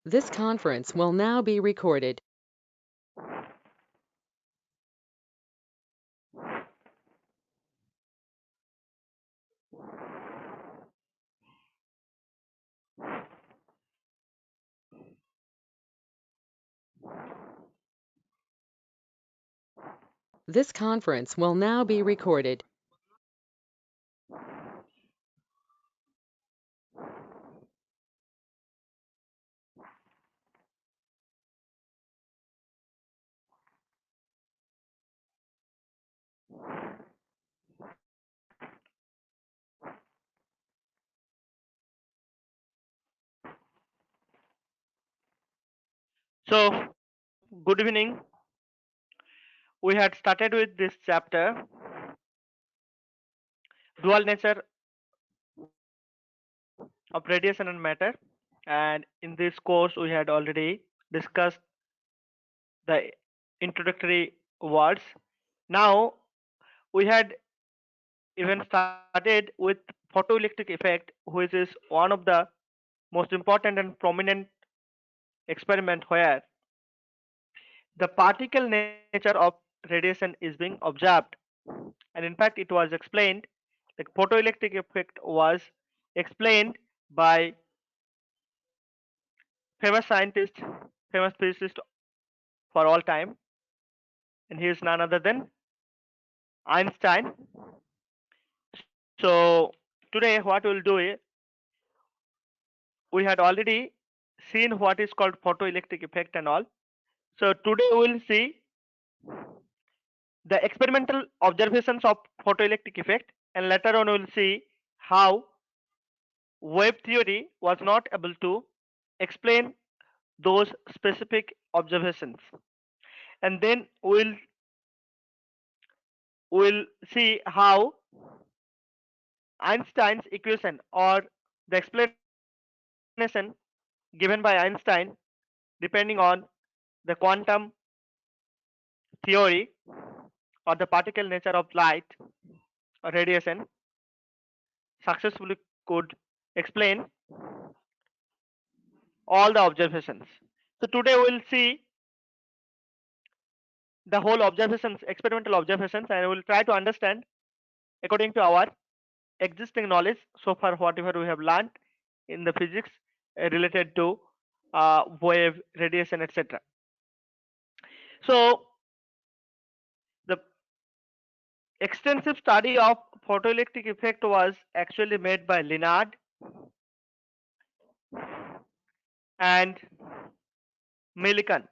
This conference will now be recorded. This conference will now be recorded. So, good evening. We had started with this chapter, dual nature of radiation and matter, and in this course we had already discussed the introductory words. Now we had even started with photoelectric effect, which is one of the most important and prominent experiment where the particle nature of radiation is being observed, and in fact it was explained, the photoelectric effect was explained by famous scientist, famous physicist for all time, and he is none other than Einstein. So today what we'll do is, we had already seen what is called photoelectric effect and all. So today we'll see the experimental observations of photoelectric effect, and later on we'll see how wave theory was not able to explain those specific observations, and then we'll see how Einstein's equation or the explanation given by Einstein, depending on the quantum theory or the particle nature of light or radiation, successfully could explain all the observations. So today we'll see the whole observations, experimental observations, and we'll try to understand according to our existing knowledge so far, whatever we have learned in the physics related to wave, radiation, etc. So the extensive study of photoelectric effect was actually made by Leonard and Millikan.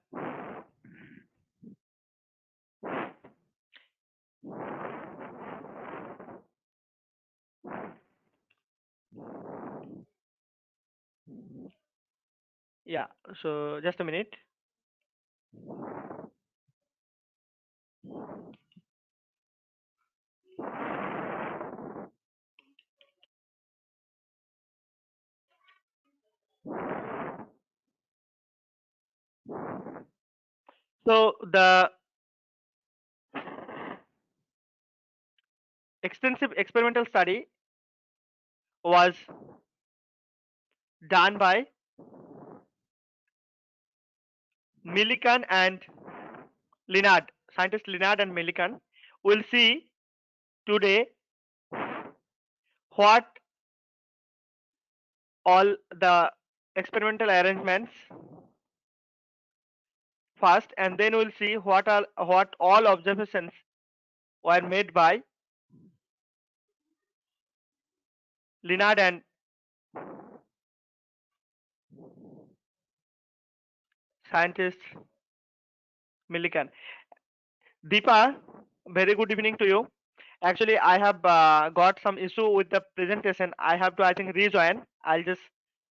Yeah, so just a minute. So the extensive experimental study was done by Millikan and Leonard, scientist Leonard and Millikan. We'll see today what all the experimental arrangements first, and then we'll see what all observations were made by Leonard and scientist Millikan. Deepa, very good evening to you. Actually, I have got some issue with the presentation. I have to, I think, rejoin. I'll just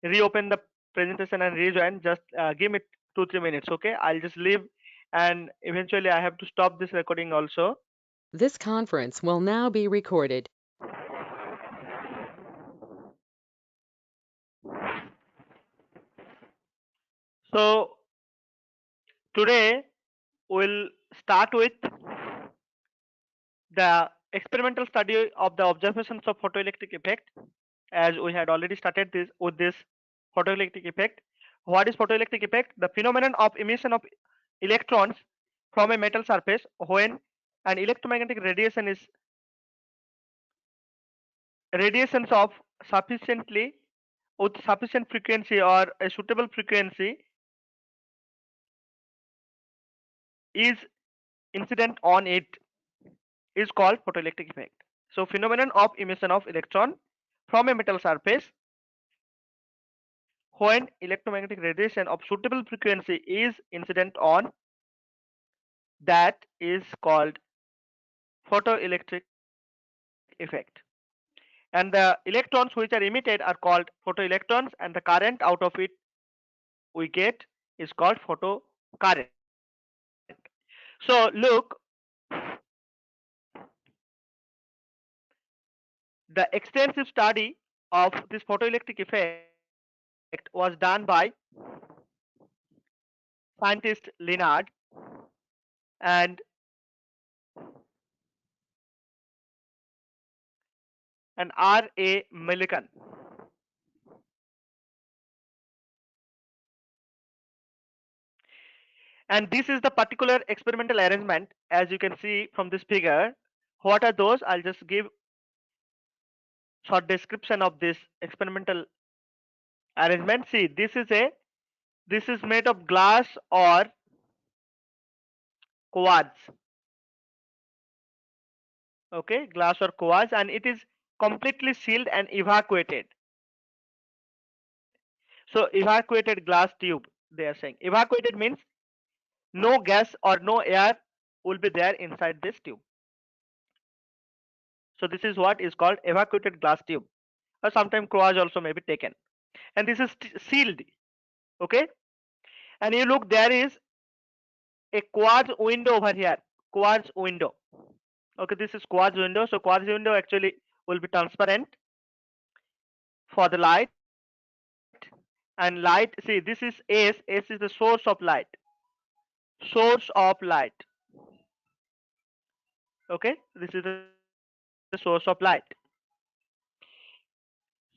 reopen the presentation and rejoin. Just give me 2-3 minutes, okay? I'll just leave, and eventually I have to stop this recording also. This conference will now be recorded. So today we'll start with the experimental study of the observations of photoelectric effect, as we had already started this with this photoelectric effect. What is photoelectric effect? The phenomenon of emission of electrons from a metal surface when an electromagnetic radiations of sufficiently with sufficient frequency or a suitable frequency is incident on it is called photoelectric effect. So phenomenon of emission of electron from a metal surface when electromagnetic radiation of suitable frequency is incident on that is called photoelectric effect. And the electrons which are emitted are called photoelectrons, and the current out of it we get is called photocurrent. So look, the extensive study of this photoelectric effect was done by scientist Leonard and R.A. Millikan. And this is the particular experimental arrangement as you can see from this figure. What are those? I'll just give short description of this experimental arrangement. See, this is made of glass or quartz. Okay, glass or quartz, and it is completely sealed and evacuated. So evacuated glass tube, they are saying. Evacuated means no gas or no air will be there inside this tube. So this is what is called evacuated glass tube, or sometimes quartz also may be taken. And this is sealed. Okay, and you look, there is a quartz window over here. Quartz window. Okay, this is quartz window. So quartz window actually will be transparent for the light, and light, see, this is S is the source of light. Source of light. Okay, this is the source of light.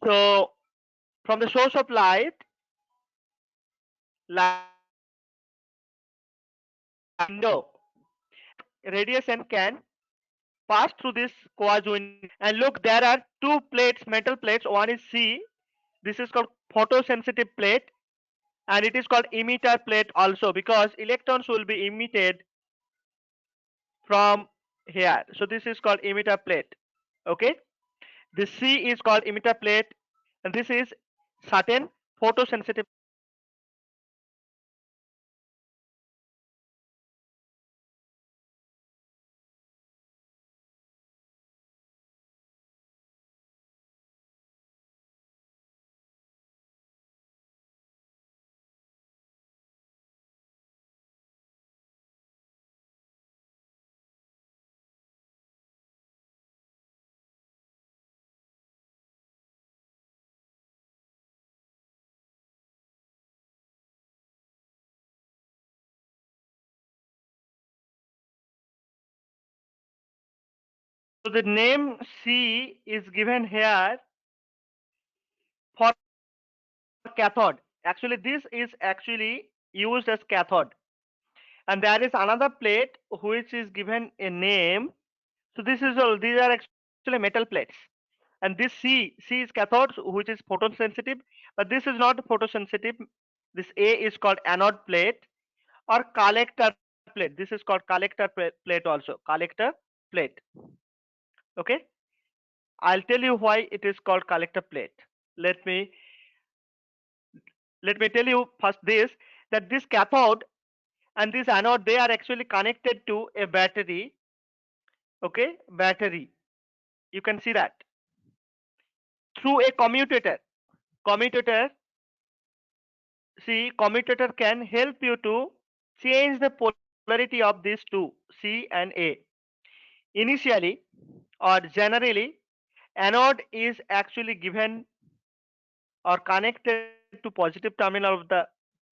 So from the source of light, light window, radiation can pass through this quartz window. And look, there are two plates, metal plates. One is C. This is called photosensitive plate, and it is called emitter plate also, because electrons will be emitted from here. So this is called emitter plate. Okay, this C is called emitter plate, and this is certain photosensitive. So the name C is given here for cathode. Actually, this is actually used as cathode, and there is another plate which is given a name. So this is all. These are actually metal plates, and this C is cathode, which is photosensitive, but this is not photosensitive. This A is called anode plate or collector plate. This is called collector plate also. Collector plate. Okay, I'll tell you why it is called collector plate. Let me let me tell you first this, that this cathode and this anode, they are actually connected to a battery. Okay, battery. You can see that through a commutator. Commutator, see, commutator can help you to change the polarity of these two, C and A. Initially or generally, anode is actually given or connected to positive terminal of the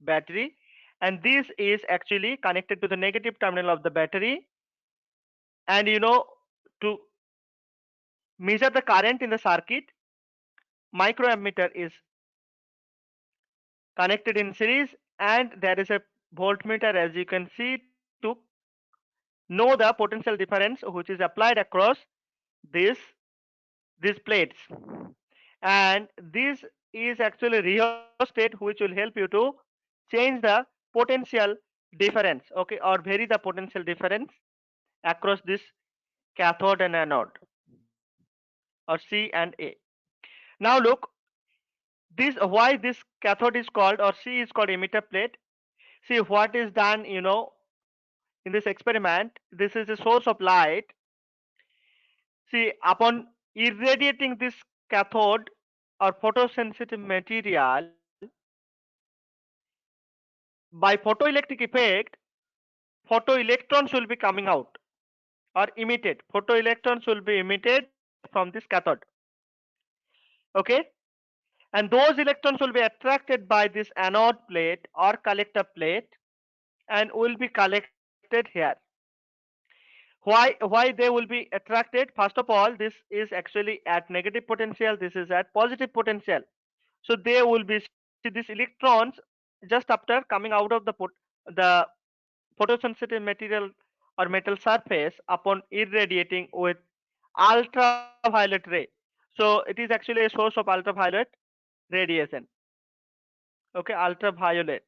battery, and this is actually connected to the negative terminal of the battery. And to measure the current in the circuit, microammeter is connected in series, and there is a voltmeter, as you can see, to know the potential difference which is applied across this these plates. And this is actually rheostat which will help you to change the potential difference, okay, or vary the potential difference across this cathode and anode, or C and A. Now look, this why this cathode is called, or C is called, emitter plate. See what is done, in this experiment. This is a source of light. See, upon irradiating this cathode or photosensitive material by photoelectric effect, photoelectrons will be coming out or emitted. Photoelectrons will be emitted from this cathode. Okay, and those electrons will be attracted by this anode plate or collector plate and will be collected here. Why they will be attracted? First of all, this is actually at negative potential, this is at positive potential. So they will be, see, these electrons just after coming out of the photosensitive material or metal surface upon irradiating with ultraviolet ray. So it is actually a source of ultraviolet radiation. Okay, ultraviolet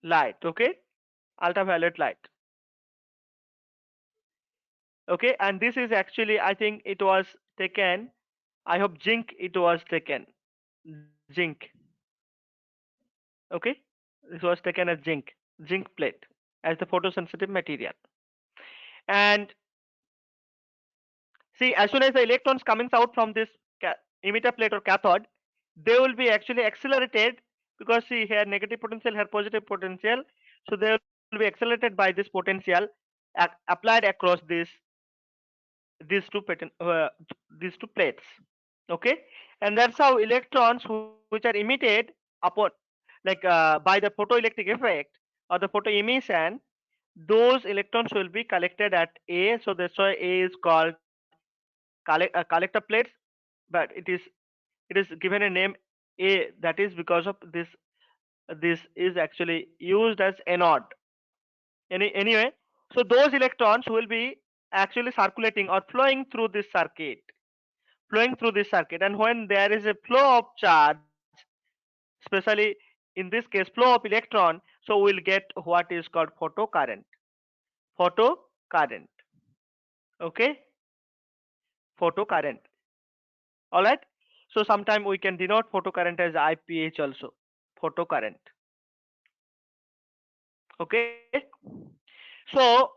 light. Okay, ultraviolet light. Okay, and this is actually, I think it was taken, I hope zinc, it was taken zinc. Okay, this was taken as zinc plate as the photosensitive material. And see, as soon as the electrons coming out from this emitter plate or cathode, they will be actually accelerated, because see here negative potential, here positive potential. So they will be accelerated by this potential applied across these two these two plates. Okay, and that's how electrons which are emitted upon, like by the photoelectric effect or the photo emission, those electrons will be collected at A. So that's why A is called collector plates, but it is given a name A, that is because of this is actually used as anode. Anyway, so those electrons will be actually circulating or flowing through this circuit. And when there is a flow of charge, especially in this case flow of electron, so we'll get what is called photocurrent. Okay, photocurrent. All right, so sometime we can denote photocurrent as IPH also, photocurrent. Okay, so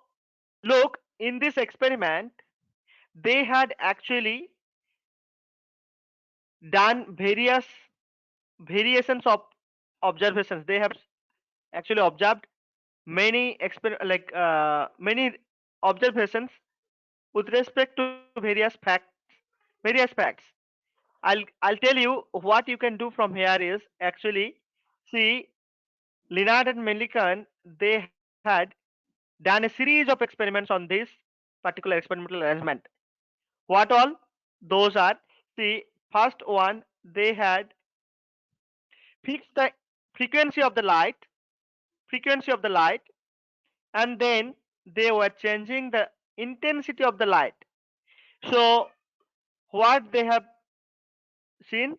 look, in this experiment they had actually done variations of observations. They have actually observed many observations with respect to various facts. I'll tell you what you can do from here is actually see, Linard and Millikan, they had done a series of experiments on this particular experimental arrangement. What all? Those are, see, first one, they had fixed the frequency of the light, frequency of the light, and then they were changing the intensity of the light. So what they have seen,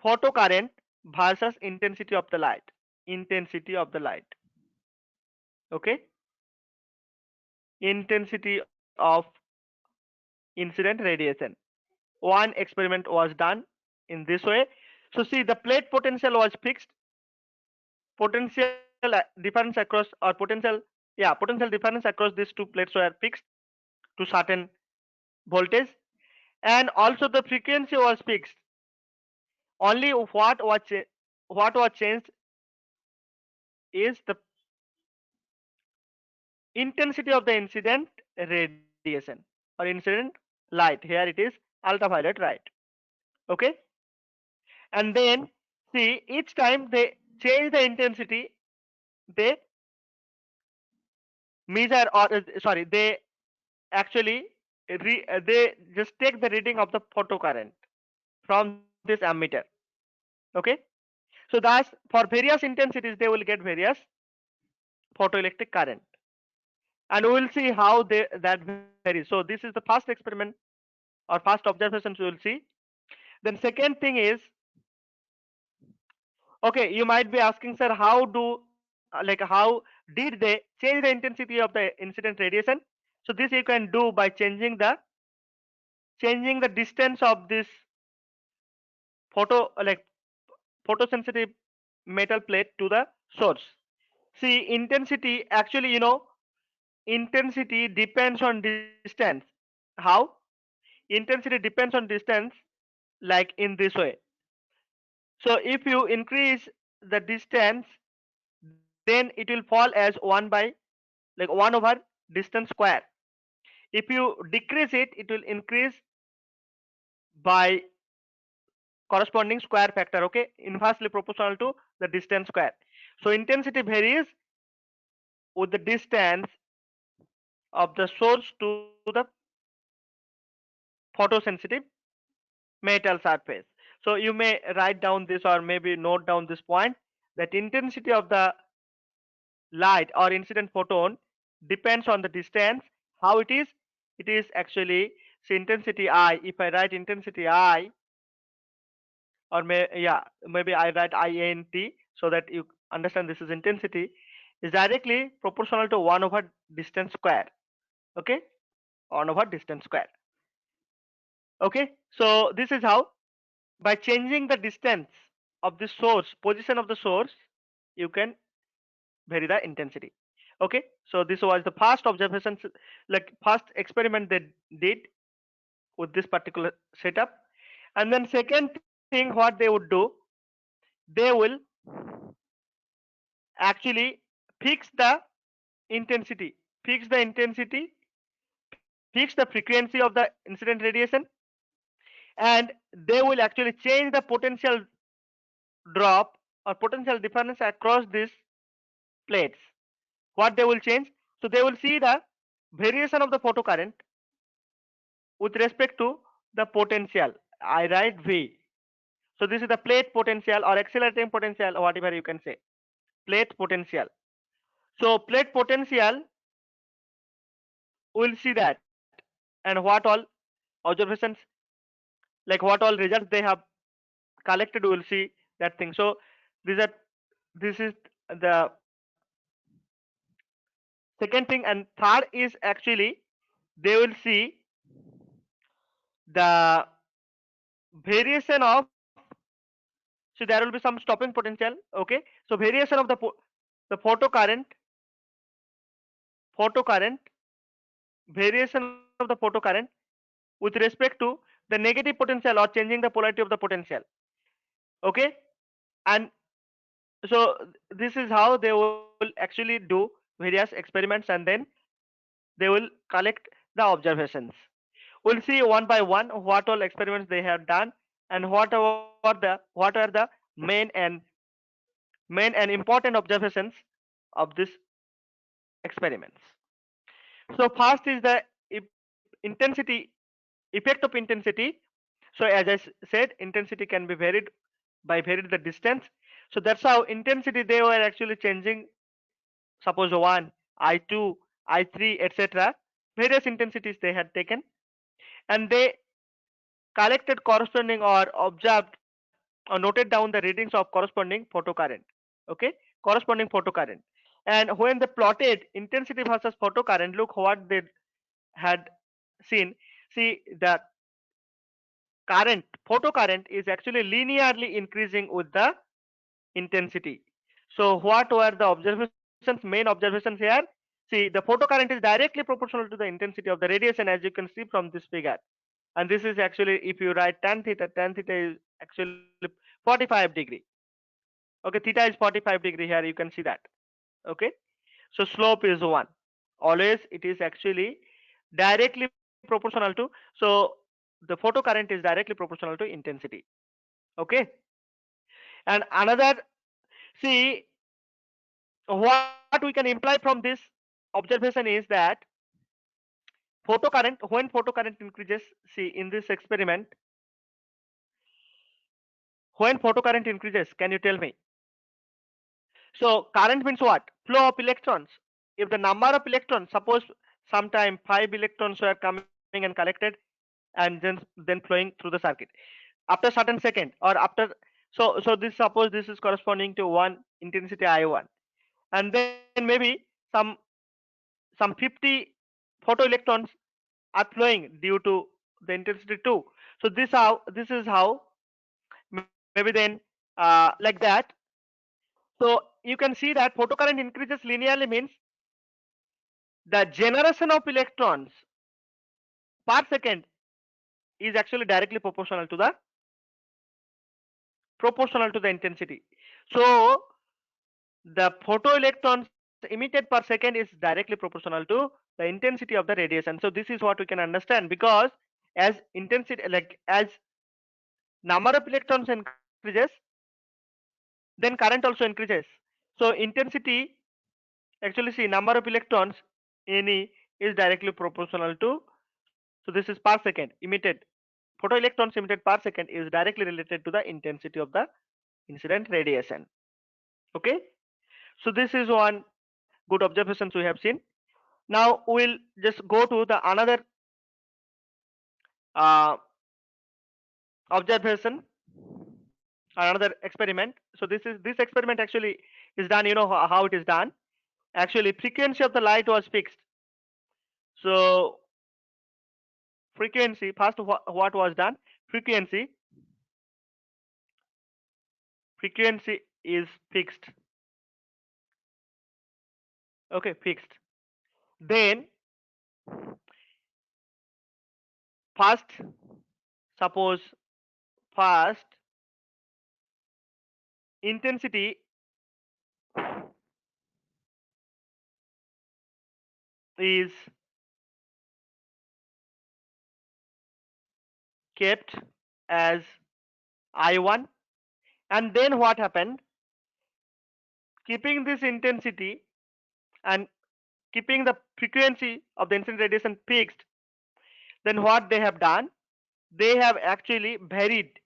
photocurrent versus intensity of the light, intensity of the light. Okay, intensity of incident radiation. One experiment was done in this way. So see, the plate potential was fixed, potential difference across, or potential difference across these two plates were fixed to certain voltage, and also the frequency was fixed. Only what was changed is the intensity of the incident radiation or incident light. Here it is ultraviolet light. Okay, and then see, each time they change the intensity, they measure, or they actually they just take the reading of the photocurrent from this ammeter. Okay, So thus for various intensities they will get various photoelectric current, and we will see how that varies. So this is the first experiment or first observations we will see. Then second thing is, okay, you might be asking, sir, how do how did they change the intensity of the incident radiation? So this you can do by changing the distance of this photo like photosensitive metal plate to the source. See, intensity actually, intensity depends on distance. How? Intensity depends on distance, like in this way. So if you increase the distance, then it will fall as 1 by 1 over distance square. If you decrease it, it will increase by corresponding square factor, okay, inversely proportional to the distance square. So intensity varies with the distance of the source to the photosensitive metal surface. So you may write down this or maybe note down this point, that intensity of the light or incident photon depends on the distance. How it is? It is actually, see, intensity I. If I write intensity I, or maybe I write int, so that you understand this is intensity, is directly proportional to 1 over distance square. Okay, 1 over distance square. Okay, so this is how, by changing the distance of the source, position of the source, you can vary the intensity. Okay, so this was the first observation, first experiment they did with this particular setup. And then second thing what they would do, they will actually fix the intensity, fix the intensity, fix the frequency of the incident radiation, and they will actually change the potential drop or potential difference across these plates. What they will change? So they will see the variation of the photocurrent with respect to the potential. I write V. So this is the plate potential or accelerating potential, whatever you can say. Plate potential. So plate potential, we'll see that, and what all observations, what all results they have collected, we'll see that thing. So these are, this is the second thing, and third is actually they will see the variation of, so there will be some stopping potential. Okay, so variation of the photocurrent, variation of the photocurrent with respect to the negative potential or changing the polarity of the potential. Okay, and so this is how they will actually do various experiments, and then they will collect the observations. We'll see one by one what all experiments they have done, and what are the main and important observations of this experiments. So first is the intensity, effect of intensity. So as I said, intensity can be varied by varied the distance. So that's how intensity they were actually changing. Suppose 1, I2, I3, etc. Various intensities they had taken, and they collected corresponding or observed or noted down the readings of corresponding photocurrent. Okay, corresponding photocurrent. And when they plotted intensity versus photocurrent, look what they had seen. See, the current, photocurrent, is actually linearly increasing with the intensity. So what were the observations, main observations here? See, the photocurrent is directly proportional to the intensity of the radiation, as you can see from this figure. And this is actually, if you write tan theta is actually 45 degree. Okay, theta is 45 degree here, you can see that. Okay, so slope is 1. Always it is actually directly proportional to, so the photocurrent is directly proportional to intensity. Okay, and another, see, what we can imply from this observation is that photocurrent, when photocurrent increases, see in this experiment, when photocurrent increases? Can you tell me? So current means what? Flow of electrons. If the number of electrons, suppose sometime 5 electrons were coming and collected and then flowing through the circuit after certain second or after, so this, suppose this is corresponding to one intensity I1, and then maybe some some 50 photoelectrons are flowing due to the intensity 2. So this is how, maybe then like that. So you can see that photocurrent increases linearly means the generation of electrons per second is actually directly proportional to the intensity. So the photoelectrons emitted per second is directly proportional to the intensity of the radiation. So this is what we can understand, because as intensity, like as number of electrons increases, then current also increases. So intensity, actually see, number of electrons Ne is directly proportional to, so this is per second emitted, photoelectrons emitted per second is directly related to the intensity of the incident radiation. Okay, so this is one good observations we have seen. Now we'll just go to the another uh, observation, another experiment. So this experiment actually is done, you know how it is done. Actually frequency of the light was fixed. So frequency, first what was done, frequency is fixed. Okay, fixed. Then first, suppose first intensity is kept as I1, and then what happened, keeping this intensity and keeping the frequency of the incident radiation fixed, then what they have done, they have actually varied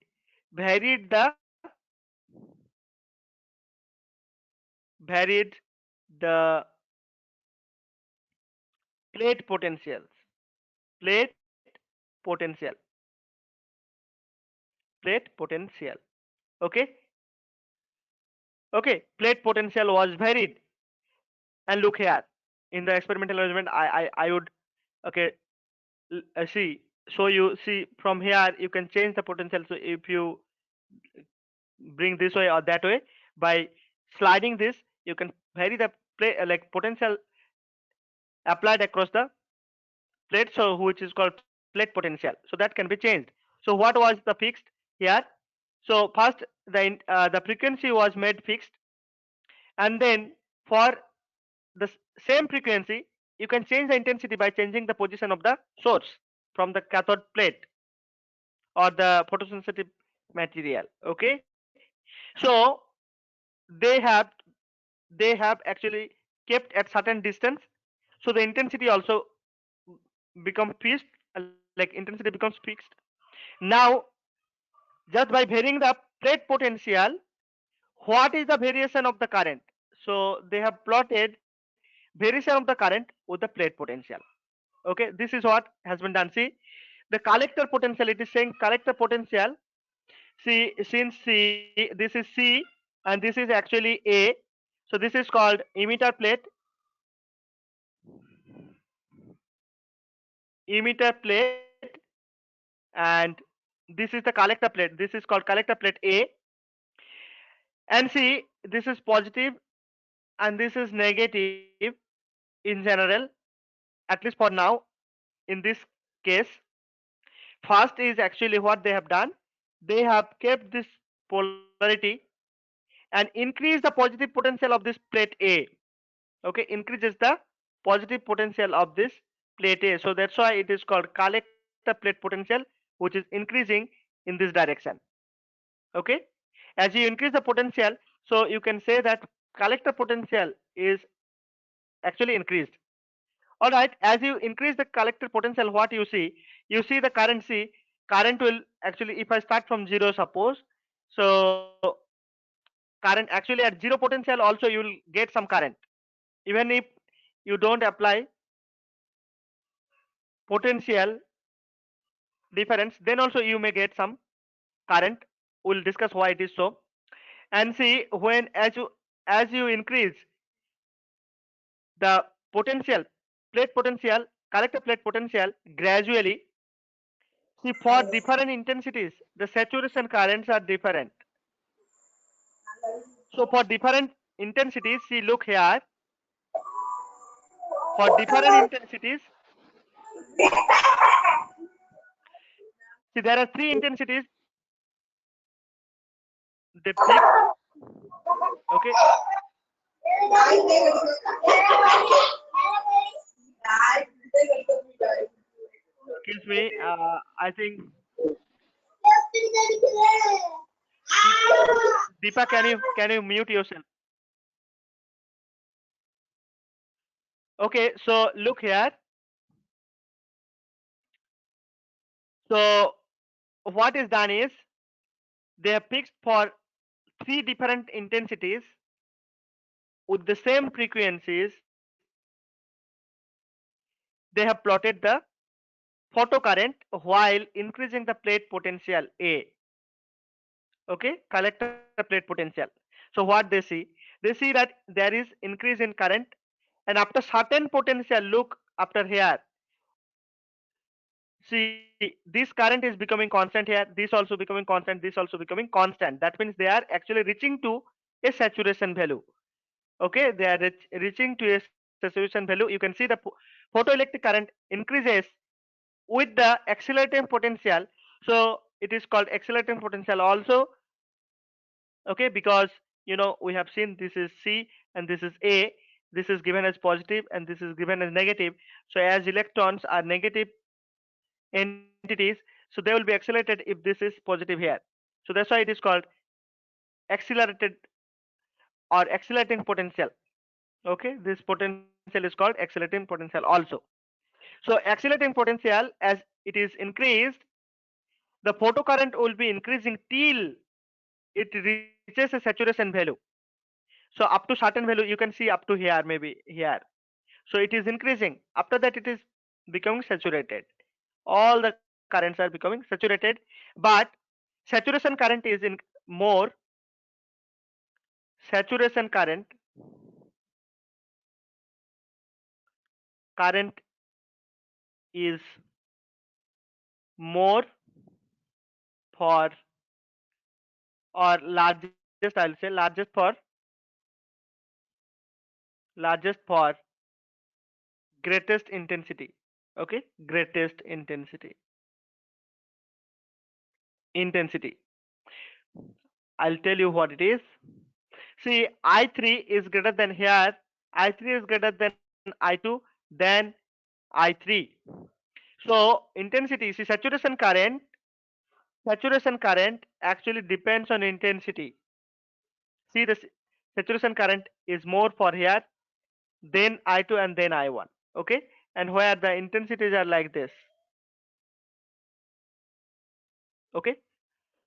the plate potentials, plate potential, plate potential. Okay, okay, plate potential was varied. And look here, in the experimental arrangement, I would, okay, see, so you see from here you can change the potential. So if you bring this way or that way, by sliding this, you can vary the like potential applied across the plate, so which is called plate potential. So that can be changed. So what was the fixed here? So first the frequency was made fixed, and then for the same frequency you can change the intensity by changing the position of the source from the cathode plate or the photosensitive material. Okay, so they have they have actually kept at certain distance, so the intensity also become fixed, like intensity becomes fixed. Now just by varying the plate potential, what is the variation of the current? So they have plotted variation of the current with the plate potential. Okay, this is what has been done. See, the collector potential, it is saying collector potential. See, since C, this is C and this is actually A, so this is called emitter plate, and this is the collector plate. This is called collector plate A, and see, this is positive and this is negative in general, at least for now. In this case, first is actually what they have done, they have kept this polarity and increase the positive potential of this plate A. Okay, increases the positive potential of this plate A. So that's why it is called collector plate potential, which is increasing in this direction. Okay, as you increase the potential, so you can say that collector potential is actually increased. All right, as you increase the collector potential, what you see the current, see, current will actually, if I start from 0, suppose, So current, actually at zero potential also you will get some current, even if you don't apply potential difference, then also you may get some current. We'll discuss why it is so. And see, when as you increase the potential, plate potential, collector plate potential gradually, see, for different intensities the saturation currents are different. So for different intensities, see, look here, for different intensities, see, there are three intensities they pick. Okay, excuse me, I think Deepa, can you mute yourself? Okay, so look here. So what is done is they have fixed for three different intensities with the same frequencies. They have plotted the photocurrent while increasing the plate potential A. Okay, collector plate potential. So what they see that there is increase in current, and after certain potential, look after here, see, this current is becoming constant here, this also becoming constant, this also becoming constant. That means they are actually reaching to a saturation value. Okay, they are reaching to a saturation value. You can see the photoelectric current increases with the accelerating potential. So it is called accelerating potential also. Okay, because we have seen this is C and this is A, this is given as positive and this is given as negative. So as electrons are negative entities, so they will be accelerated if this is positive here. So that's why it is called accelerated or accelerating potential. Okay, this potential is called accelerating potential also. So accelerating potential, as it is increased, the photocurrent will be increasing till it reaches a saturation value. So up to certain value, you can see up to here, maybe here. So it is increasing. After that, it is becoming saturated. All the currents are becoming saturated, but saturation current is in more. Saturation current is more for, or largest, I'll say largest for greatest intensity. Okay, greatest intensity. I'll tell you what it is. See, I3 is greater than here. I3 is greater than I2, then I3. So intensity, see, saturation current actually depends on intensity. See, the saturation current is more for here, then I2 and then I1. Okay, and where the intensities are like this. Okay,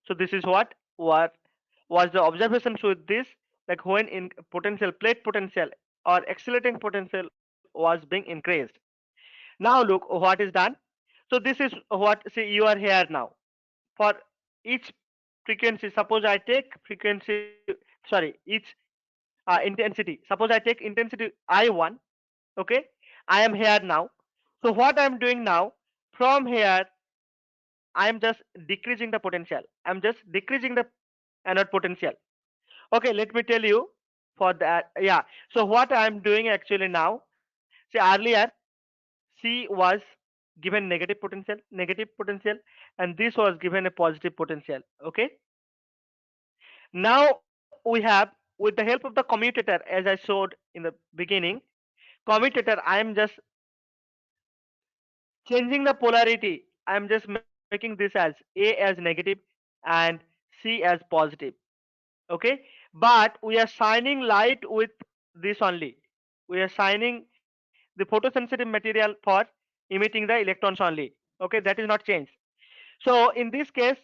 so this is what was the observation with this, like when in potential, plate potential or accelerating potential was being increased. Now look what is done. So this is what, see, you are here now. For each frequency, suppose I take frequency, sorry, each intensity, suppose I take intensity I1. Okay, I am here now. So what I am doing now, from here I am just decreasing the potential. I'm just decreasing the anode potential. Okay, let me tell you for that. Yeah. So what I'm doing actually now, see, earlier C was given negative potential, and this was given a positive potential. Okay. Now we have, with the help of the commutator, as I showed in the beginning, commutator, I am just changing the polarity. I am just making this as A as negative and C as positive. Okay, but we are shining light with this only. We are shining the photosensitive material for emitting the electrons only. Okay, that is not changed. So in this case,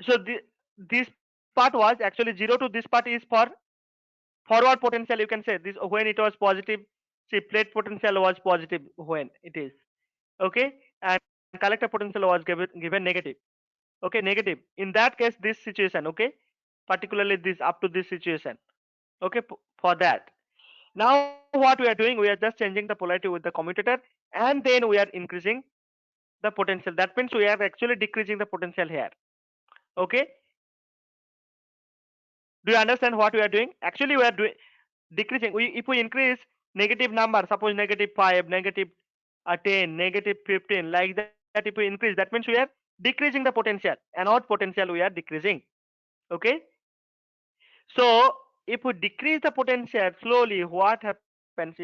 So this part was actually 0 to this part is for forward potential, you can say this when it was positive. See, plate potential was positive when it is okay, and collector potential was given negative. Okay, negative. In that case, this situation, okay, particularly this up to this situation, okay, for that. Now what we are doing, we are just changing the polarity with the commutator, and then we are increasing the potential. That means we are actually decreasing the potential here. Okay, do you understand what we are doing? Actually, we are doing decreasing. If we increase negative number, suppose negative 5, negative 10, negative 15, like that, if we increase, that means we are decreasing the potential. Anode potential we are decreasing. Okay, so if we decrease the potential slowly, what happens?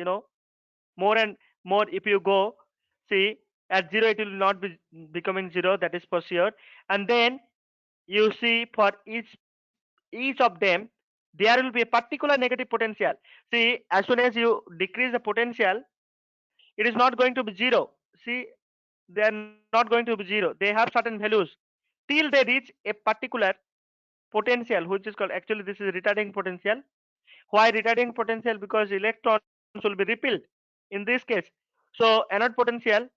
More and more, if you go, see, at 0 it will not be becoming 0, that is for sure. And then you see, for each of them there will be a particular negative potential. See, as soon as you decrease the potential, it is not going to be 0. See, they are not going to be 0, they have certain values till they reach a particular potential, which is called, actually this is retarding potential. Why retarding potential? Because electrons will be repelled in this case. So anode potential,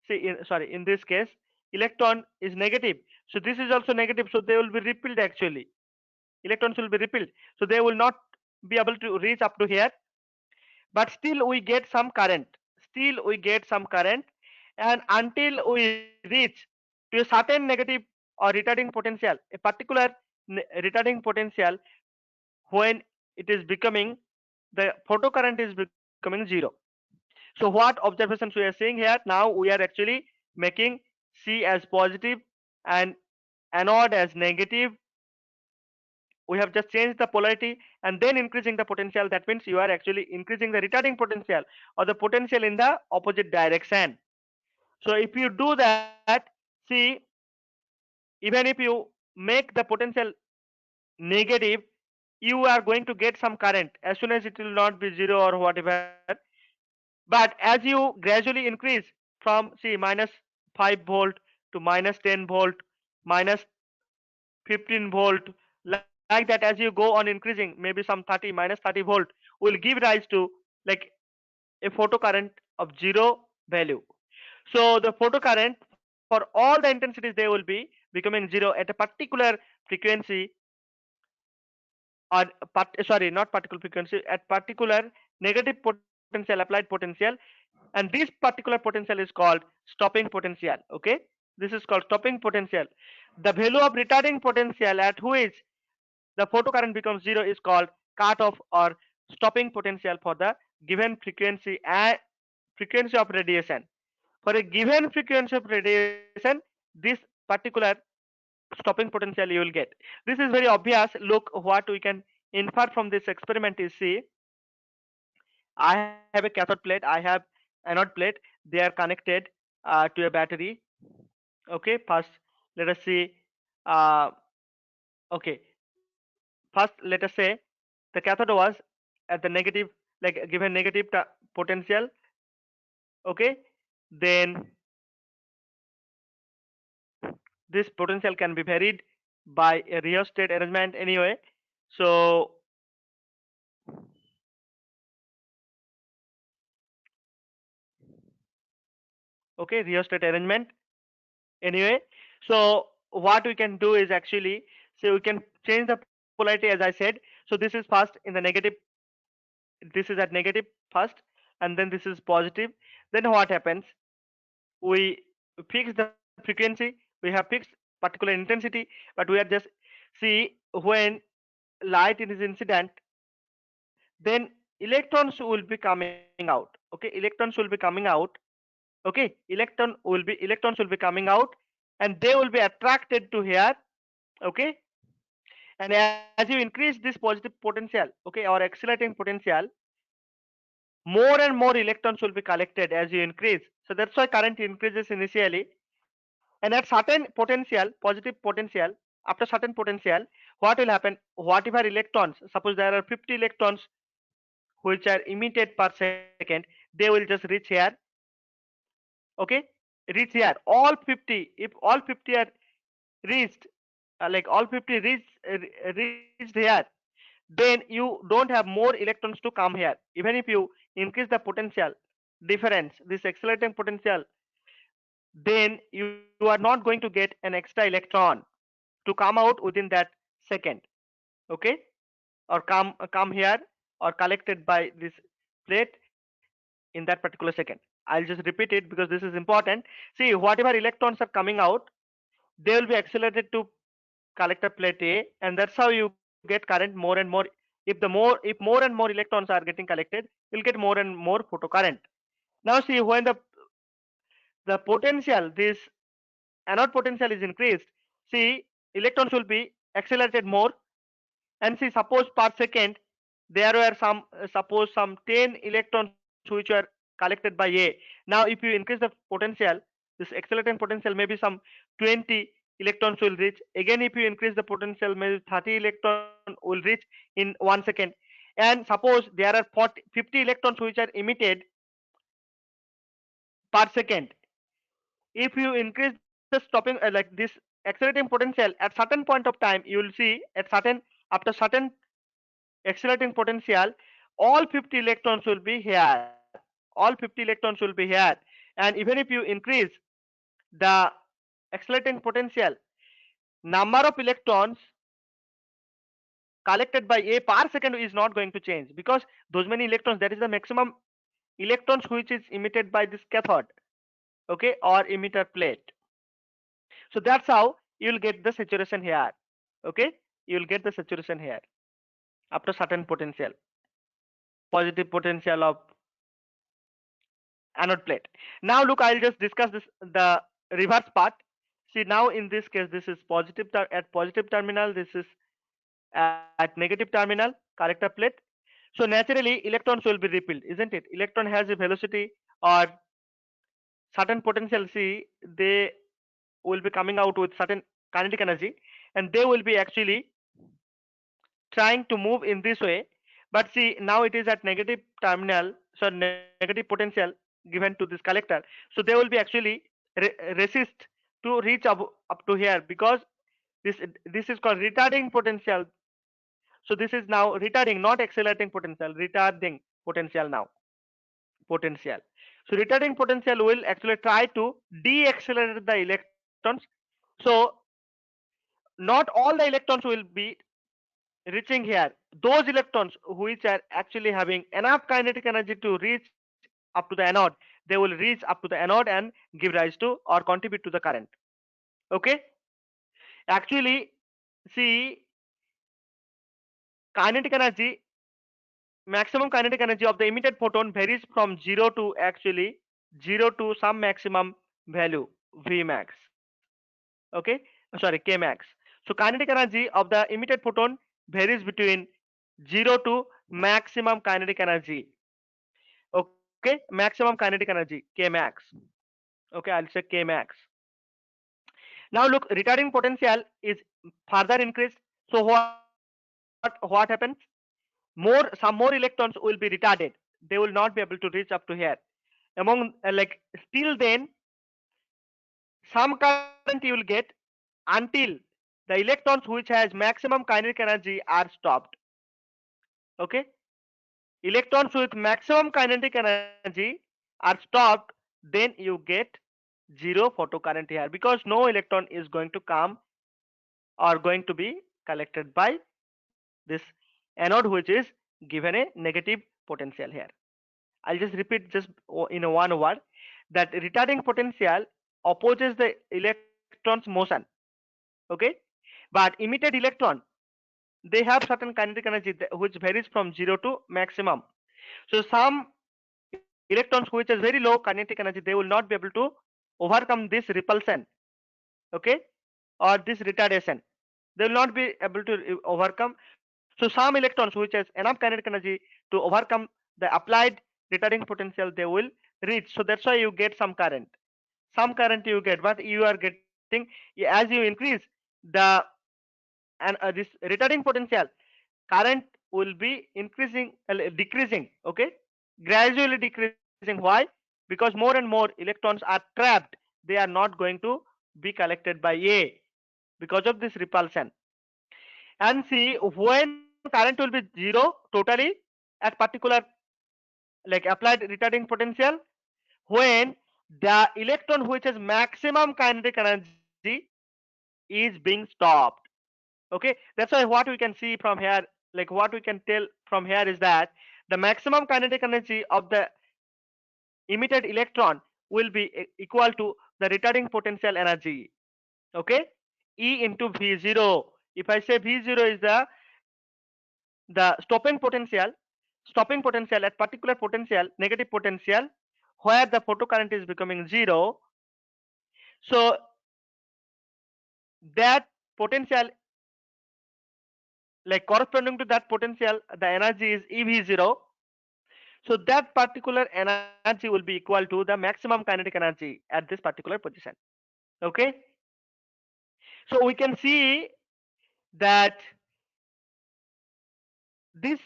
see, in this case, electron is negative, so this is also negative, so they will be repelled actually. Electrons will be repelled, so they will not be able to reach up to here, but still we get some current. Still we get some current, and until we reach to a certain negative or retarding potential, a particular retarding potential, when it is becoming, the photocurrent is becoming 0. So what observations we are seeing here? Now we are actually making C as positive and anode as negative. We have just changed the polarity and then increasing the potential. That means you are actually increasing the retarding potential or the potential in the opposite direction. So if you do that, see, even if you make the potential negative, you are going to get some current. As soon as it will not be 0 or whatever, but as you gradually increase from, see, minus 5 volt to minus 10 volt, minus 15 volt, like that, as you go on increasing, maybe some 30, minus 30 volt will give rise to like a photocurrent of 0 value. So the photocurrent for all the intensities, they will be becoming 0 at a particular frequency, or sorry, not particular frequency, at particular negative potential, applied potential. And this particular potential is called stopping potential. Okay, this is called stopping potential. The value of retarding potential at which the photocurrent becomes 0 is called cutoff or stopping potential for the given frequency and frequency of radiation. For a given frequency of radiation, this particular stopping potential you will get. This is very obvious. Look, what we can infer from this experiment is, see, I have a cathode plate, I have anode plate, they are connected to a battery. Okay, first let us see. Uh, okay, first let us say the cathode was at the negative, like given negative potential. Okay, then this potential can be varied by a rheostat arrangement anyway. So okay, rheostat arrangement anyway. So what we can do is actually, so we can change the polarity as I said. So this is first in the negative, this is at negative first, and then this is positive. Then what happens? We fix the frequency, we have fixed particular intensity, but we are just, see, when light is incident, then electrons will be coming out. Okay, electrons will be coming out. Okay, electrons will be coming out, and they will be attracted to here. Okay, and as you increase this positive potential, okay, or accelerating potential, more and more electrons will be collected as you increase. So that's why current increases initially, and at certain potential, positive potential, after certain potential, what will happen? Whatever electrons, suppose there are 50 electrons which are emitted per second, they will just reach here. Okay, reach here all 50. If all 50 are reached, like all 50 reached here, then you don't have more electrons to come here. Even if you increase the potential difference, this accelerating potential, then you are not going to get an extra electron to come out within that second. Okay, or come here or collected by this plate in that particular second. I'll just repeat it because this is important. See, whatever electrons are coming out, they will be accelerated to collector plate A, and that's how you get current more and more. If more and more electrons are getting collected, you'll get more and more photocurrent. Now see, when the potential, this anode potential is increased, see, electrons will be accelerated more. And see, suppose per second there were some suppose some 10 electrons which were collected by A. Now if you increase the potential, this accelerating potential, maybe some 20 electrons will reach. Again, if you increase the potential, maybe 30 electron will reach in 1 second. And suppose there are 50 electrons which are emitted per second. If you increase the stopping like this accelerating potential at certain point of time, you will see at certain, after certain accelerating potential, all 50 electrons will be here. All 50 electrons will be here. And even if you increase the accelerating potential, number of electrons collected by A per second is not going to change, because those many electrons, that is the maximum electrons which is emitted by this cathode, okay, or emitter plate. So that's how you will get the saturation here. Okay, you will get the saturation here after certain potential, positive potential of anode plate. Now look, I'll just discuss this, the reverse part. See, now in this case, this is positive at positive terminal, this is at negative terminal, collector plate. So naturally electrons will be repelled, isn't it? Electron has a velocity or certain potential. See, they will be coming out with certain kinetic energy, and they will be actually trying to move in this way. But see, now it is at negative terminal, so negative potential given to this collector, so they will be actually resist to reach up to here, because this is called retarding potential. So this is now retarding, not accelerating potential, retarding potential now, potential. So retarding potential will actually try to de-accelerate the electrons. So not all the electrons will be reaching here. Those electrons which are actually having enough kinetic energy to reach up to the anode, they will reach up to the anode and give rise to or contribute to the current. Okay, actually, see, kinetic energy, maximum kinetic energy of the emitted photon varies from 0 to actually 0 to some maximum value V max. Okay, sorry, K max. So kinetic energy of the emitted photon varies between 0 to maximum kinetic energy. Okay, maximum kinetic energy, K max. Okay, I'll say K max. Now look, retarding potential is further increased. So what happens? Some more electrons will be retarded. They will not be able to reach up to here. Among like, still then some current you will get until the electrons which has maximum kinetic energy are stopped. Okay, electrons with maximum kinetic energy are stopped, then you get zero photocurrent here, because no electron is going to come or going to be collected by this anode, which is given a negative potential here. I'll just repeat just in a one word, that retarding potential opposes the electron's motion. Okay, but emitted electron, they have certain kinetic energy which varies from 0 to maximum. So some electrons which has very low kinetic energy, they will not be able to overcome this repulsion, okay, or this retardation. They will not be able to overcome. So some electrons which has enough kinetic energy to overcome the applied retarding potential, they will reach. So that's why you get some current you get, but you are getting, as you increase the this retarding potential, current will be increasing, decreasing. Okay, gradually decreasing. Why? Because more and more electrons are trapped, they are not going to be collected by A. because of this repulsion. And see, when current will be zero totally at particular like applied retarding potential, when the electron which has maximum kinetic energy is being stopped. Okay, that's why what we can see from here, like what we can tell from here is that the maximum kinetic energy of the emitted electron will be equal to the retarding potential energy. Okay, E into V0. If I say V0 is the stopping potential at particular potential, negative potential, where the photocurrent is becoming zero. So that potential, like corresponding to that potential, the energy is EV0. So that particular energy will be equal to the maximum kinetic energy at this particular position. Okay, so we can see that this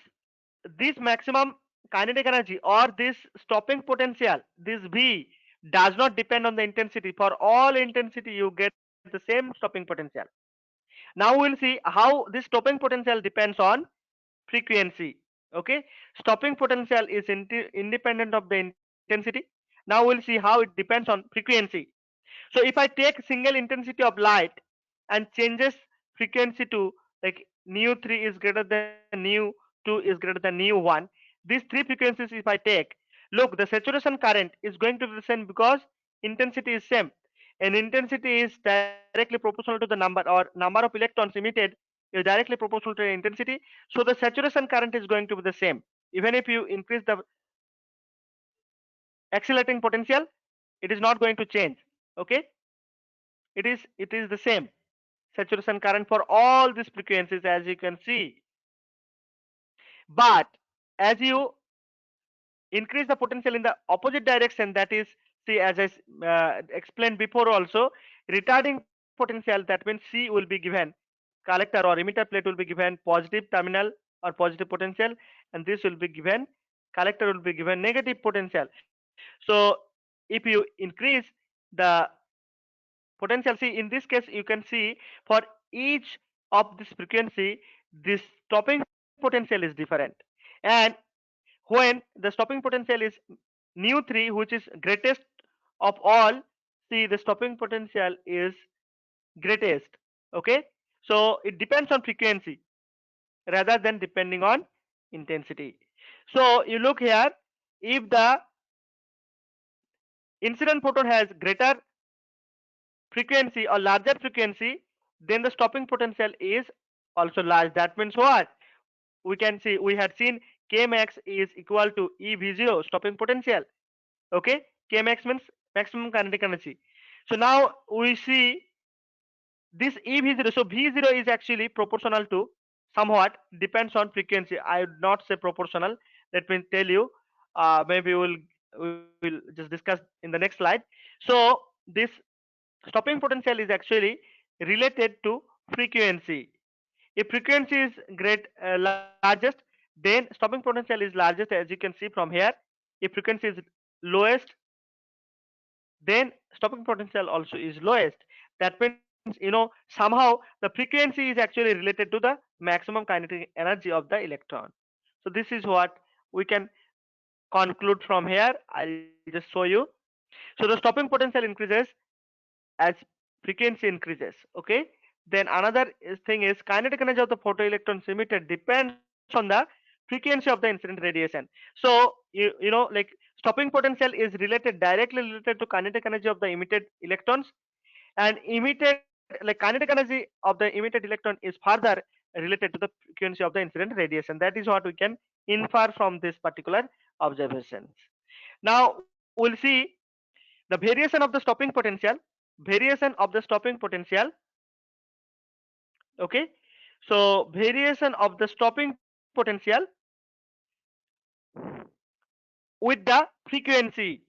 this maximum kinetic energy or this stopping potential, this V, does not depend on the intensity. For all intensity you get the same stopping potential. Now we'll see how this stopping potential depends on frequency. Okay, stopping potential is independent of the intensity. Now we'll see how it depends on frequency. So if I take single intensity of light and changes frequency to like nu 3 is greater than nu 2 is greater than nu 1, these three frequencies if I take, look, the saturation current is going to be the same because intensity is same, and intensity is directly proportional to the number of electrons emitted is directly proportional to the intensity. So the saturation current is going to be the same. Even if you increase the accelerating potential, it is not going to change. Okay, it is the same saturation current for all these frequencies, as you can see. But as you increase the potential in the opposite direction, that is, see, as I explained before also, retarding potential, that means C will be given, collector or emitter plate will be given positive terminal or positive potential, and this will be given, collector will be given negative potential. So if you increase the potential, see, in this case you can see for each of this frequency this stopping potential is different. And when the stopping potential is nu 3, which is greatest of all, see, the stopping potential is greatest. Okay, so it depends on frequency rather than depending on intensity. So you look here, if the incident photon has greater frequency or larger frequency, then the stopping potential is also large. That means what? We can see, we had seen Kmax is equal to EV0, stopping potential. Okay, Kmax means maximum kinetic energy. So now we see this EV0. So V0 is actually proportional to, somewhat depends on frequency. I would not say proportional. Let me tell you. Maybe we will just discuss in the next slide. So this stopping potential is actually related to frequency. If frequency is largest, then stopping potential is largest, as you can see from here. If frequency is lowest, then stopping potential also is lowest. That means, somehow the frequency is actually related to the maximum kinetic energy of the electron. So this is what we can conclude from here. I'll just show you. So the stopping potential increases as frequency increases. Okay, then another thing is kinetic energy of the photoelectrons emitted depends on the frequency of the incident radiation. So you know, like, stopping potential is directly related to kinetic energy of the emitted electrons, and emitted, like, kinetic energy of the emitted electron is further related to the frequency of the incident radiation. That is what we can infer from this particular observations. Now we'll see the variation of the stopping potential, okay. So variation of the stopping potential with the frequency,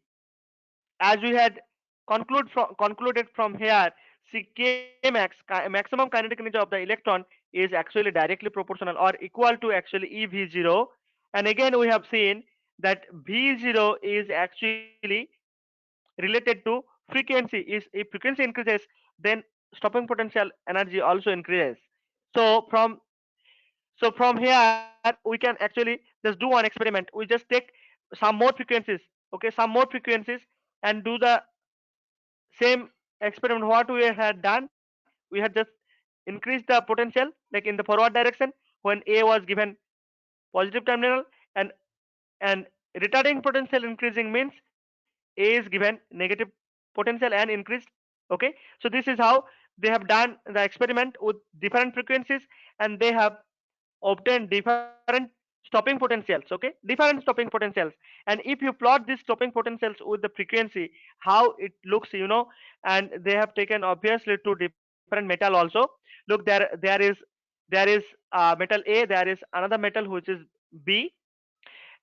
as we had concluded from here. See, Kmax, maximum kinetic energy of the electron, is actually directly proportional or equal to actually EV0. And again we have seen that V0 is actually related to frequency. Is if frequency increases, then stopping potential energy also increases. So from here we can actually just do one experiment. We just take some more frequencies, okay, some more frequencies, and do the same experiment what we had done. We had just increased the potential like in the forward direction when A was given positive terminal, and and retarding potential increasing means A is given negative potential and increased. Okay, so this is how they have done the experiment with different frequencies, and they have obtain different stopping potentials. Okay, different stopping potentials. And if you plot these stopping potentials with the frequency, how it looks, and they have taken obviously two different metal also. Look, there is metal A, there is another metal which is B.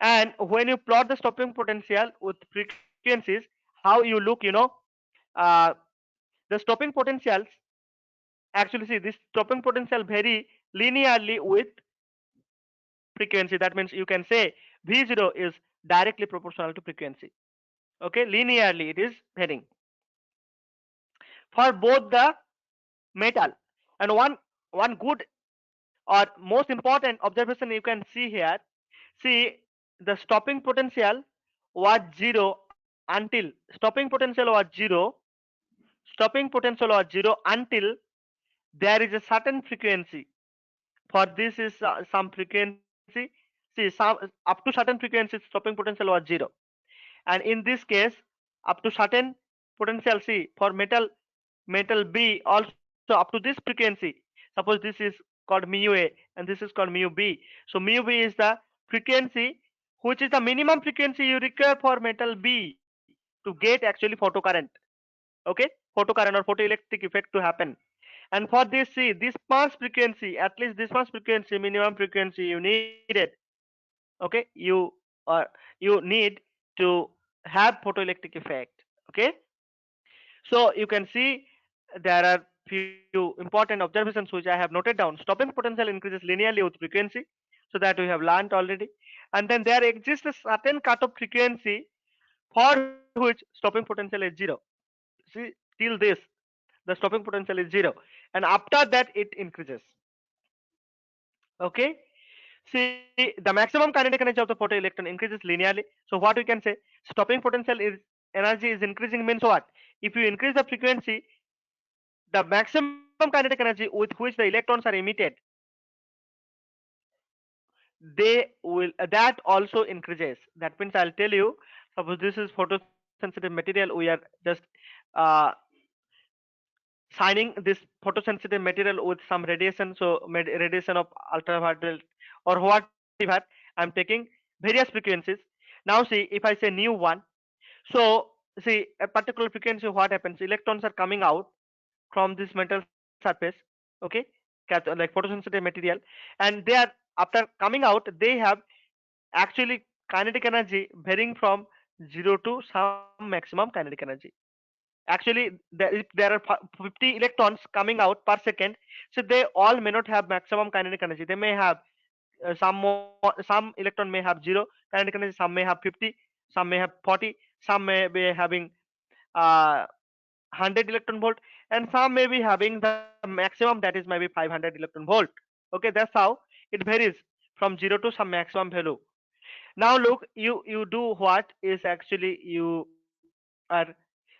And when you plot the stopping potential with frequencies, how you look, uh, the stopping potentials actually, see, this stopping potential vary linearly with frequency. That means you can say V0 is directly proportional to frequency. Okay, linearly it is varying for both the metal. And one good or most important observation you can see here, see, the stopping potential was zero until stopping potential was zero until there is a certain frequency. For this is some frequency. See, some up to certain frequency stopping potential was zero. And in this case, up to certain potential, see, for metal B also up to this frequency. Suppose this is called mu A and this is called mu B. So mu B is the frequency which is the minimum frequency you require for metal B to get actually photocurrent. Okay, photocurrent or photoelectric effect to happen. And for this, see, this much frequency, at least this much frequency, minimum frequency you needed. Okay, you need to have photoelectric effect. Okay, so you can see there are few important observations which I have noted down. Stopping potential increases linearly with frequency, so that we have learned already. And then there exists a certain cutoff frequency for which stopping potential is zero. See, till this, the stopping potential is zero, and after that it increases. Okay, see, the maximum kinetic energy of the photoelectron increases linearly. So what we can say, stopping potential is energy is increasing means what? If you increase the frequency, the maximum kinetic energy with which the electrons are emitted, they will that also increases. That means I'll tell you, suppose this is photosensitive material, we are just uh, shining this photosensitive material with some radiation, so radiation of ultraviolet or whatever. I'm taking various frequencies. Now see, if I say new one, so see, a particular frequency, what happens, electrons are coming out from this metal surface. Okay, like photosensitive material, and they are, after coming out, they have actually kinetic energy varying from 0 to some maximum kinetic energy. Actually, if there are 50 electrons coming out per second, so they all may not have maximum kinetic energy. They may have some electron may have 0 kinetic energy, some may have 50, some may have 40, some may be having 100 electron volt, and some may be having the maximum, that is maybe 500 electron volt. Okay, that's how it varies from 0 to some maximum value. Now look, you do what is actually you are.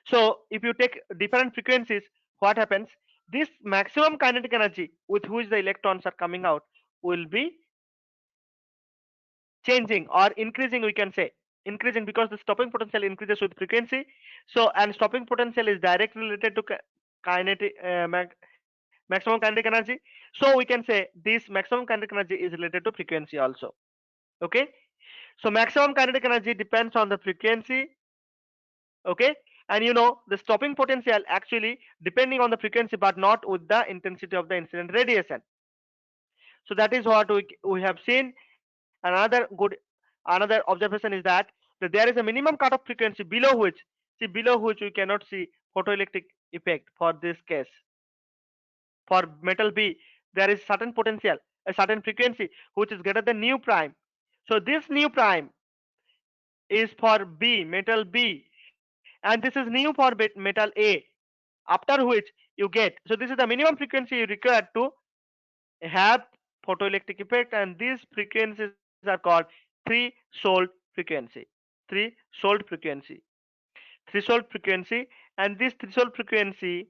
So if you take different frequencies, what happens, this maximum kinetic energy with which the electrons are coming out will be changing or increasing, we can say increasing, because the stopping potential increases with frequency. So, and stopping potential is directly related to kinetic maximum kinetic energy. So we can say this maximum kinetic energy is related to frequency also. Okay, so maximum kinetic energy depends on the frequency. Okay, and the stopping potential actually depending on the frequency but not with the intensity of the incident radiation. So that is what we have seen. Another observation is that there is a minimum cutoff frequency below which, see, below which we cannot see photoelectric effect. For this case, for metal B, there is certain potential, a certain frequency which is greater than nu prime. So this nu prime is for B, metal B, and this is nu for metal A. After which you get. So this is the minimum frequency you require to have photoelectric effect, and these frequencies are called threshold frequency. Threshold frequency. Threshold frequency, and this threshold frequencies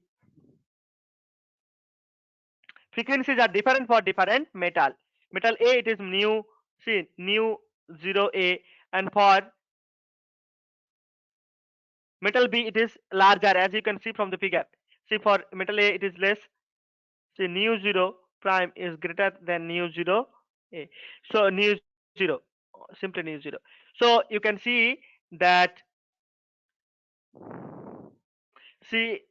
are different for different metal. Metal A it is nu, see nu 0A, and for metal B it is larger, as you can see from the figure. See, for metal A it is less. See, nu 0 prime is greater than nu 0 A. So nu 0, simply nu 0. So you can see that, see,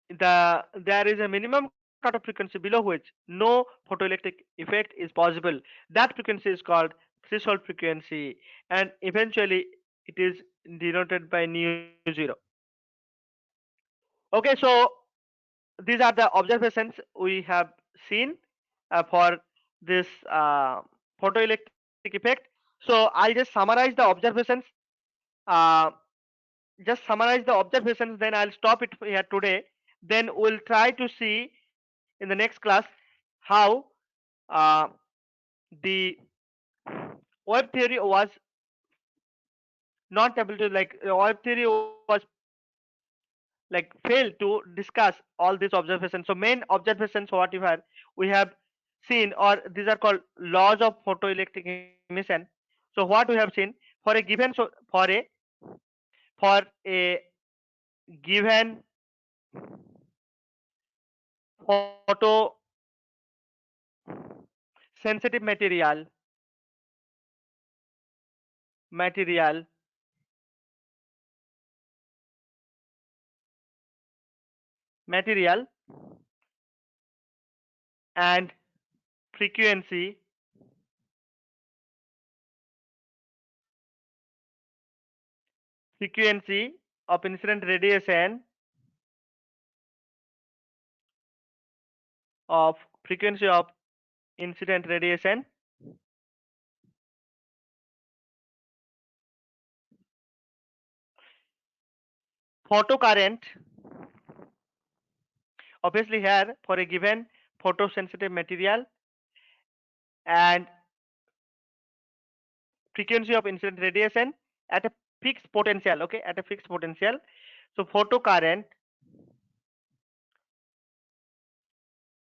there is a minimum cutoff frequency below which no photoelectric effect is possible. That frequency is called threshold frequency, and eventually it is denoted by nu 0. Okay, so these are the observations we have seen for this photoelectric effect. So I'll just summarize the observations. Uh, just summarize the observations, then I'll stop it here today. Then we'll try to see in the next class how uh, the web theory was not able to, like, web theory was like failed to discuss all these observations. So main observations what we have seen, or these are called laws of photoelectric emission. So what we have seen, for a given, so for a given photo sensitive material material and frequency frequency of incident radiation of frequency of incident radiation, photocurrent, obviously here for a given photosensitive material, and frequency of incident radiation at a fixed potential, okay, at a fixed potential. So photocurrent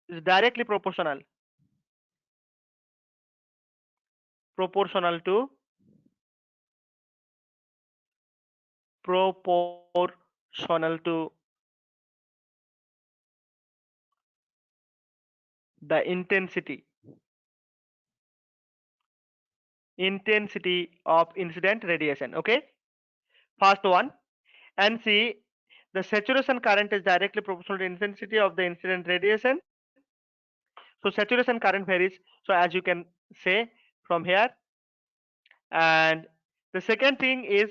is directly proportional to proportional to the intensity of incident radiation. Okay, first one. And see, the saturation current is directly proportional to intensity of the incident radiation. So saturation current varies, so as you can say from here. And the second thing is,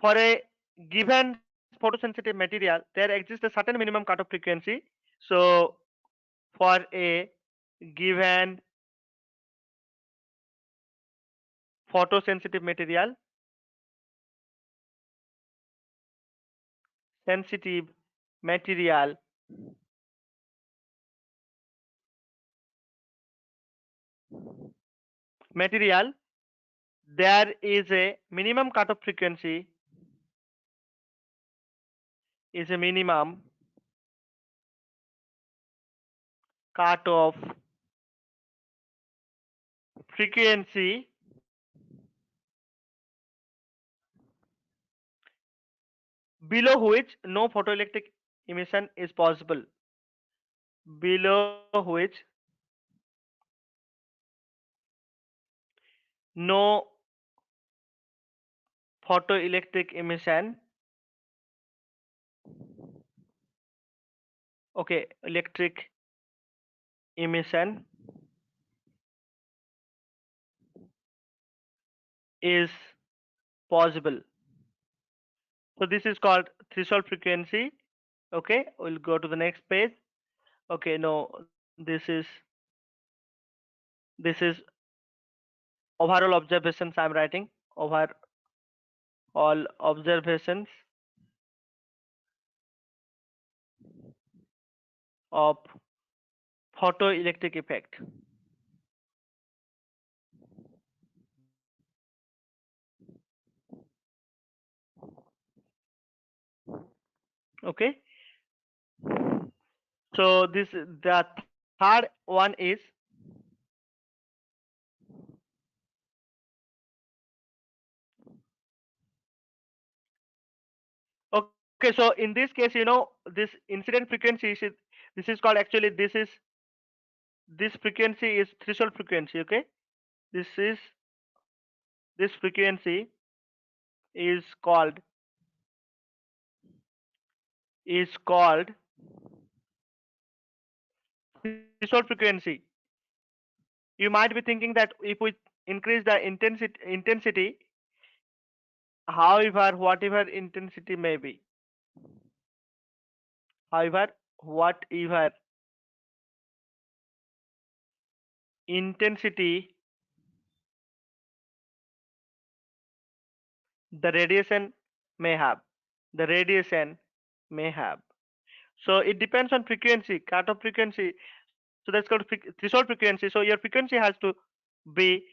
for a given photosensitive material there exists a certain minimum cutoff frequency. So for a given photosensitive material, sensitive material, there is a minimum cutoff frequency, is a minimum cutoff frequency below which no photoelectric emission is possible, below which no photoelectric emission, okay, electric emission is possible. So this is called threshold frequency. Okay, we'll go to the next page. Okay, no, this is overall observations I'm writing. Overall observations of photoelectric effect. Okay, so this the third one is, okay, so in this case, this incident frequency is, this is called, actually this frequency is threshold frequency. Okay, this is this frequency is called threshold frequency. You might be thinking that if we increase the intensity, however, whatever intensity may be, however, whatever intensity the radiation may have, the radiation may have. So it depends on frequency, cutoff frequency. So that's called threshold frequency. So your frequency has to be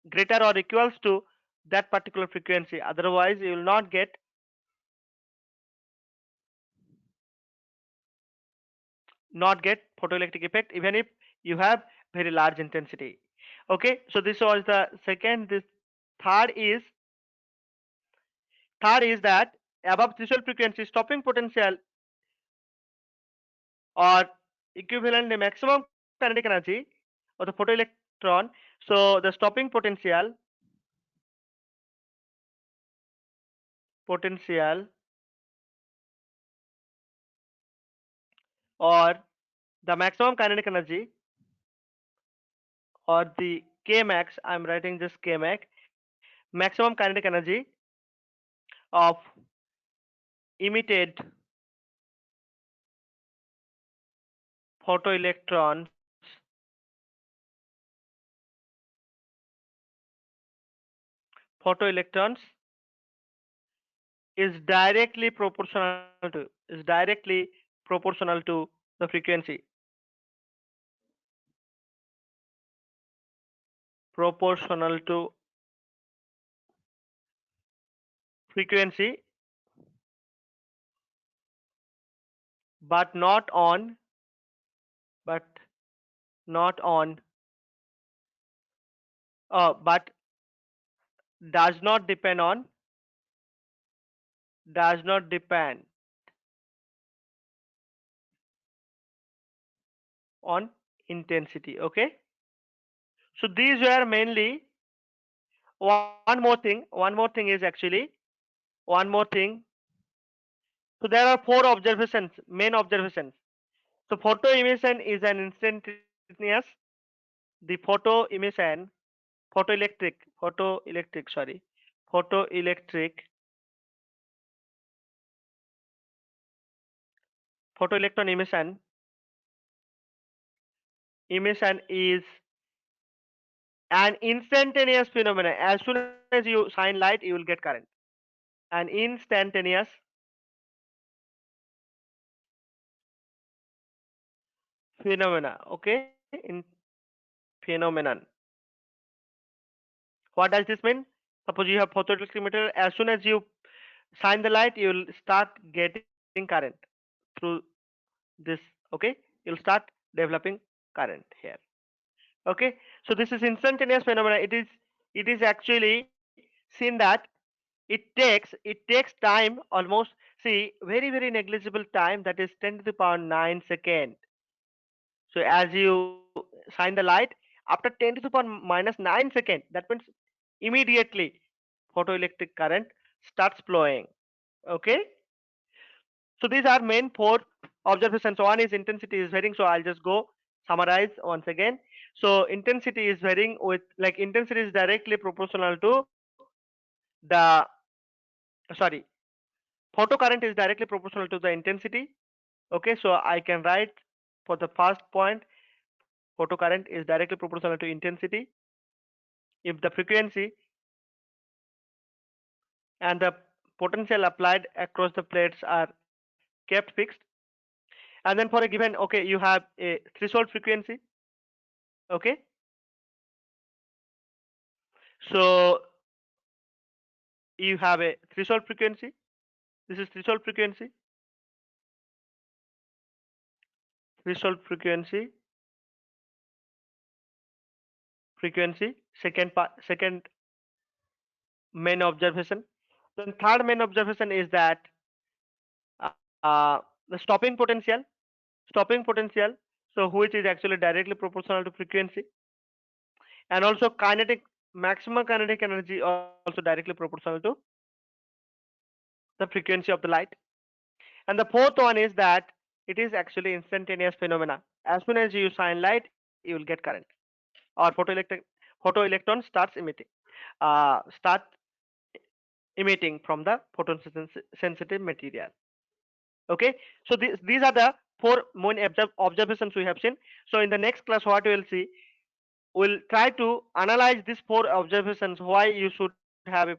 greater or equals to that particular frequency. Otherwise, you will not get photoelectric effect even if you have very large intensity. Okay, so this was the second. This third is third is that above threshold frequency, stopping potential or equivalent the maximum kinetic energy of the photoelectron. So the stopping potential or the maximum kinetic energy or the Kmax, I'm writing this Kmax, maximum kinetic energy of emitted photoelectrons photoelectrons is directly proportional to the frequency, proportional to frequency, but but not on but does not depend does not depend on intensity. Okay, so these were mainly, one more thing is actually, one more thing. So there are four observations, main observations. So photo emission is an instantaneous, the photo emission, photoelectric, photoelectric, photoelectron emission is an instantaneous phenomenon. As soon as you shine light, you will get current. An instantaneous phenomena. Okay, in phenomenon. What does this mean? Suppose you have photoelectric material. As soon as you shine the light, you will start getting current through this. Okay, you'll start developing current here. Okay, so this is instantaneous phenomena. It is actually seen that it takes time, almost, see, very negligible time, that is 10 to the power 9 second. So as you shine the light, after 10 to the power minus 9 second, that means immediately photoelectric current starts flowing. Okay, so these are main four observations. One is intensity is varying. So I'll just go summarize once again. So intensity is varying with, like, intensity is directly proportional to the, sorry, photocurrent is directly proportional to the intensity. Okay, so I can write for the first point, photocurrent is directly proportional to intensity if the frequency and the potential applied across the plates are kept fixed. And then for a given, okay, you have a threshold frequency. Okay, so you have a threshold frequency. This is threshold frequency. Threshold frequency. Second main observation. Then third main observation is that the stopping potential, so which is actually directly proportional to frequency, and also kinetic maximum kinetic energy also directly proportional to the frequency of the light. And the fourth one is that it is actually instantaneous phenomena. As soon as you shine light, you will get current, or photoelectron starts start emitting from the photon sensitive material. Okay, so these are the four main observations we have seen. So in the next class, what we will see, we'll try to analyze these four observations, why you should have a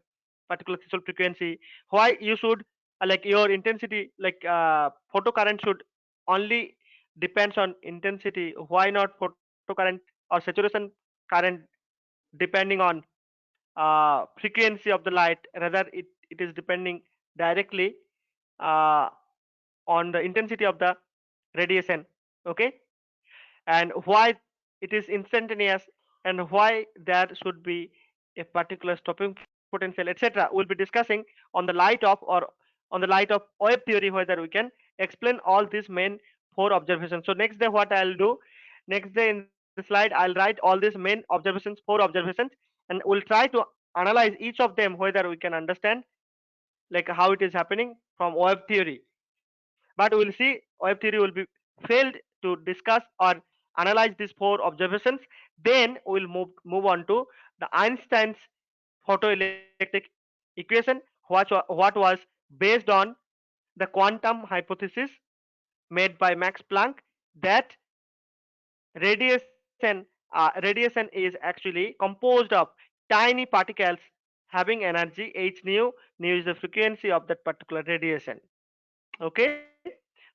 particular threshold frequency, why you should like your intensity, like photo current should only depends on intensity, why not photo current or saturation current depending on frequency of the light, rather it is depending directly uh, on the intensity of the radiation. Okay, and why it is instantaneous, and why there should be a particular stopping potential, etc. We'll be discussing on the light of, or on the light of wave theory, whether we can explain all these main four observations. So next day what I'll do, next day in the slide I'll write all these main observations, four observations, and we'll try to analyze each of them, whether we can understand like how it is happening from wave theory. But we'll see wave theory will be failed to discuss or analyze these four observations. Then we'll move on to the Einstein's photoelectric equation, what was based on the quantum hypothesis made by Max Planck, that radiation radiation is actually composed of tiny particles having energy h nu. Nu is the frequency of that particular radiation. Okay,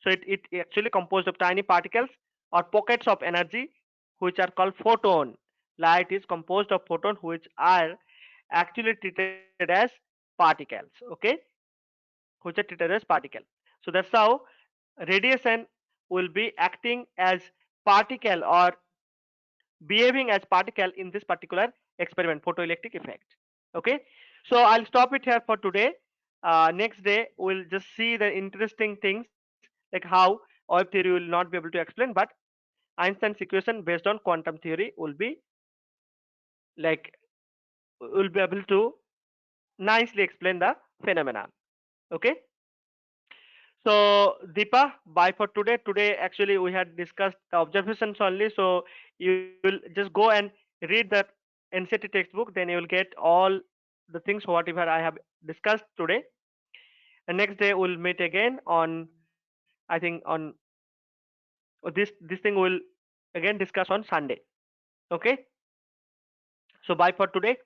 so it actually composed of tiny particles or pockets of energy which are called photon. Light is composed of photons which are actually treated as particles. Okay, which are treated as particle. So that's how radiation will be acting as particle or behaving as particle in this particular experiment, photoelectric effect. Okay, so I'll stop it here for today. Next day we'll just see the interesting things, like how wave theory will not be able to explain, but Einstein's equation based on quantum theory will be like, will be able to nicely explain the phenomena. Okay, so Deepa, bye for today. Today actually we had discussed the observations only, so you will just go and read the NCT textbook, then you will get all the things whatever I have discussed today. And next day we'll meet again on, I think on this thing we'll again discuss on Sunday. Okay, so bye for today.